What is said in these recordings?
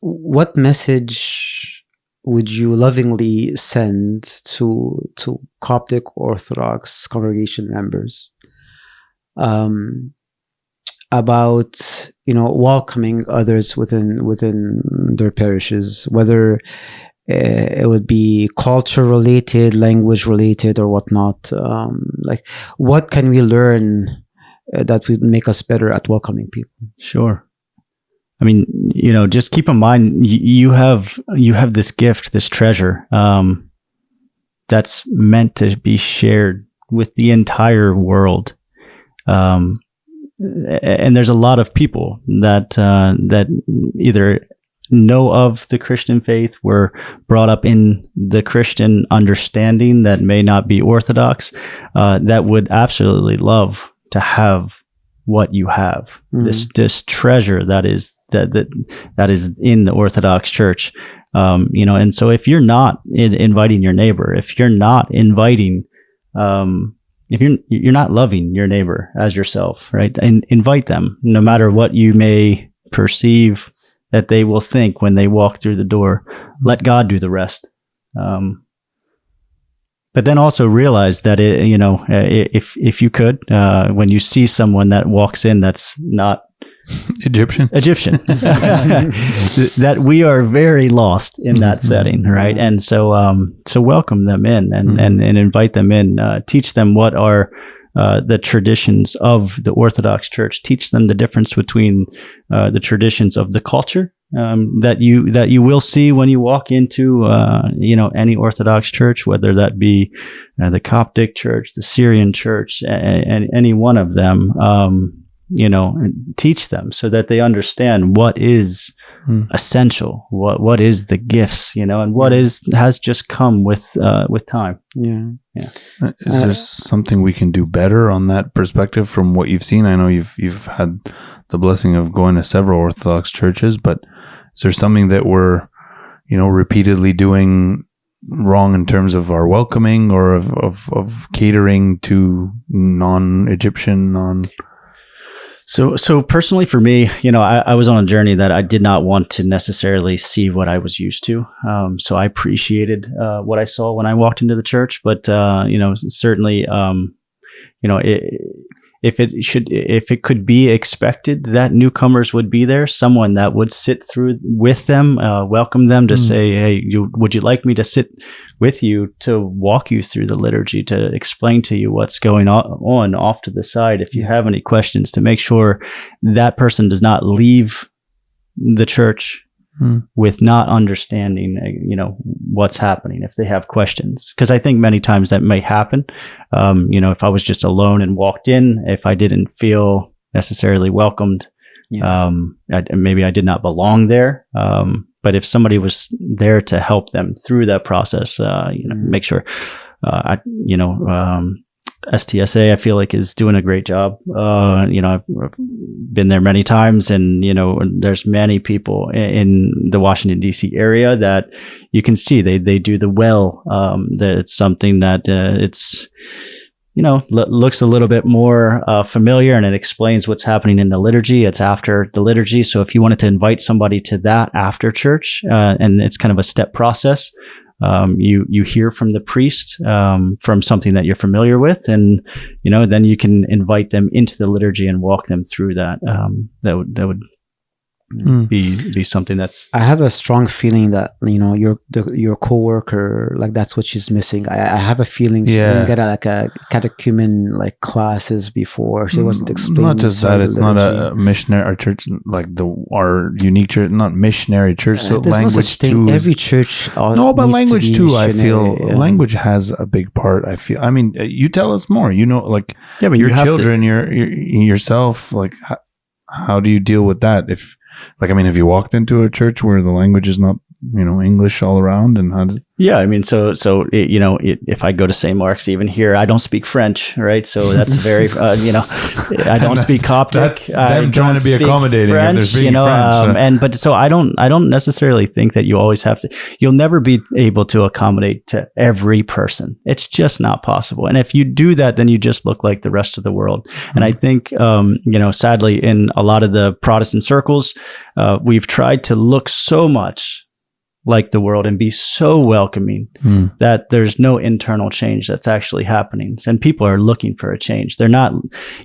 what message would you lovingly send to Coptic Orthodox congregation members about welcoming others within their parishes, whether it would be culture related, language related, or whatnot? Like, what can we learn that would make us better at welcoming people? Sure. I mean, just keep in mind, you have this gift, this treasure, that's meant to be shared with the entire world. And there's a lot of people that either know of the Christian faith, were brought up in the Christian understanding that may not be Orthodox, that would absolutely love to have what you have, this treasure that is in the Orthodox Church, and so if you're not inviting your neighbor, if you're not inviting, if you're not loving your neighbor as yourself, right? And invite them, no matter what you may perceive that they will think when they walk through the door. Let God do the rest. But then also realize that if you could, when you see someone that walks in that's not Egyptian, that we are very lost in that setting, right? And so welcome them in and invite them in. Teach them what are the traditions of the Orthodox Church. Teach them the difference between the traditions of the culture that you will see when you walk into any Orthodox church, whether that be the Coptic Church, the Syrian Church, and any one of them. Teach them so that they understand what is essential, what is the gifts, and what has just come with time. Yeah. Is there something we can do better on that perspective from what you've seen? I know you've had the blessing of going to several Orthodox churches, but is there something that we're, repeatedly doing wrong in terms of our welcoming or of catering to non-Egyptian, So personally for me, I was on a journey that I did not want to necessarily see what I was used to. So I appreciated what I saw when I walked into the church, but certainly, if it could be expected that newcomers would be there, someone that would sit through with them, welcome them to say, hey, would you like me to sit with you to walk you through the liturgy, to explain to you what's going on off to the side, if you have any questions, to make sure that person does not leave the church with not understanding, what's happening, if they have questions. Because I think many times that may happen. If I was just alone and walked in, if I didn't feel necessarily welcomed, maybe I did not belong there. But if somebody was there to help them through that process, make sure, STSA, I feel like, is doing a great job. I've been there many times, and there's many people in the Washington D.C. area that you can see they do the well. That it's something that it's looks a little bit more familiar, and it explains what's happening in the liturgy. It's after the liturgy, so if you wanted to invite somebody to that after church, and it's kind of a step process. You hear from the priest, from something that you're familiar with, and, then you can invite them into the liturgy and walk them through that. That would be something that's... I have a strong feeling that, your coworker, like, that's what she's missing. I have a feeling she didn't get a catechumen classes before. She wasn't explaining. Not just that, it's not a missionary, our church, our unique church, not missionary church. So there's language no such thing. too. Every church. No, but language too. I feel language. language has a big part. I feel. I mean, you tell us more. But your children, your yourself. How do you deal with that? If have you walked into a church where the language is not English all around, and how does? Yeah, I mean, if I go to St. Mark's, even here, I don't speak French, right? So that's very, I don't speak Coptic. That's them trying to be accommodating French, if they're speaking French. But I don't necessarily think that you always have to. You'll never be able to accommodate to every person. It's just not possible. And if you do that, then you just look like the rest of the world. And I think, sadly, in a lot of the Protestant circles, we've tried to look so much like the world and be so welcoming that there's no internal change that's actually happening. And people are looking for a change. They're not,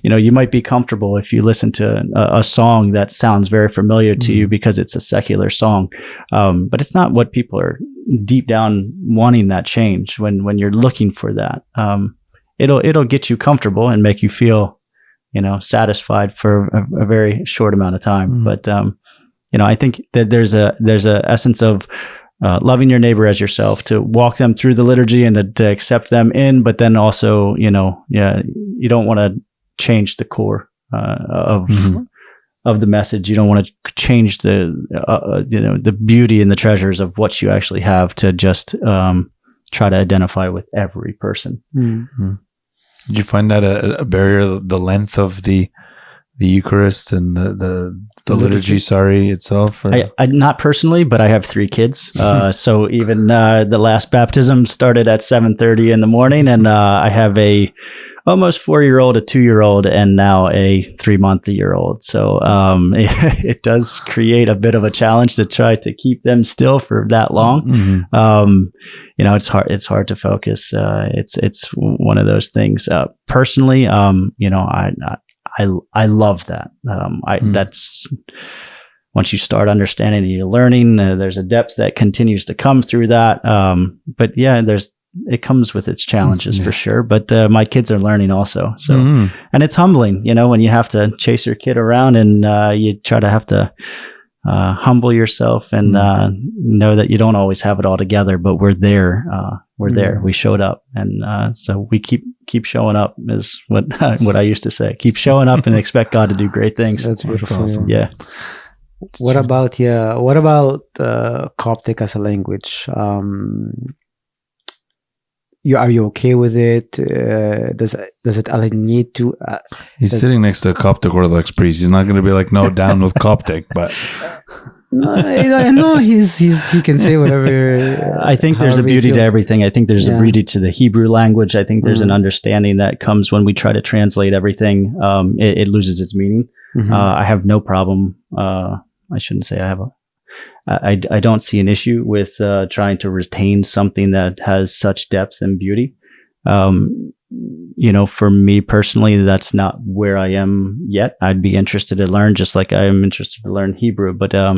you might be comfortable if you listen to a song that sounds very familiar to you because it's a secular song. But it's not what people are deep down wanting, that change. When you're looking for that, it'll get you comfortable and make you feel, satisfied for a very short amount of time. But, I think that there's a essence of loving your neighbor as yourself, to walk them through the liturgy and to accept them in, but then also, you don't want to change the core of the message. You don't want to change the beauty and the treasures of what you actually have to just try to identify with every person. Did you find that a barrier, the length of the Eucharist and the liturgy, itself? I not personally, but I have 3 kids. So even the last baptism started at 7:30 in the morning, and I have a almost 4-year-old, a 2-year-old, and now a 3-month-year-old. So it does create a bit of a challenge to try to keep them still for that long. It's hard to focus. It's one of those things. Personally, I love that. That's once you start understanding and you're learning, there's a depth that continues to come through that. But yeah, it comes with its challenges for sure. But my kids are learning also. So, and it's humbling, when you have to chase your kid around and you have to humble yourself and know that you don't always have it all together, but we're there. There. We showed up, and so we keep showing up is what I used to say. Keep showing up and expect God to do great things. That's beautiful. Awesome. Yeah. What about Coptic as a language? Are you okay with it? Does it alienate to? He's sitting next to a Coptic Orthodox priest. He's not going to be like, no, down with Coptic, but. I know he can say whatever. I think there's a beauty to everything. I think there's a beauty to the Hebrew language. I think there's an understanding that comes when we try to translate everything. It loses its meaning. I have no problem. I shouldn't say I have I don't see an issue with trying to retain something that has such depth and beauty. For me personally, that's not where I am yet. I'd be interested to learn, just like I am interested to learn Hebrew. But I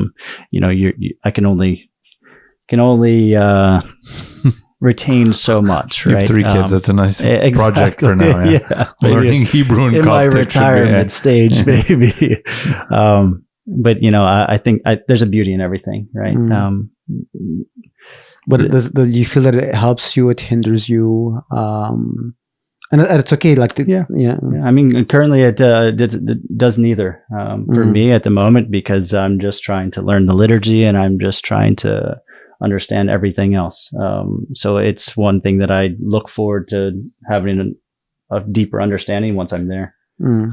can only retain so much. You right? have 3 kids. That's a nice project for now. Yeah. Learning Hebrew and in Coptic my retirement stage, maybe. But I think there's a beauty in everything, right? But do you feel that it helps you? It hinders you? And it's okay. Yeah. I mean, currently it does neither for me at the moment, because I'm just trying to learn the liturgy and I'm just trying to understand everything else. So it's one thing that I look forward to having a deeper understanding once I'm there. Yeah.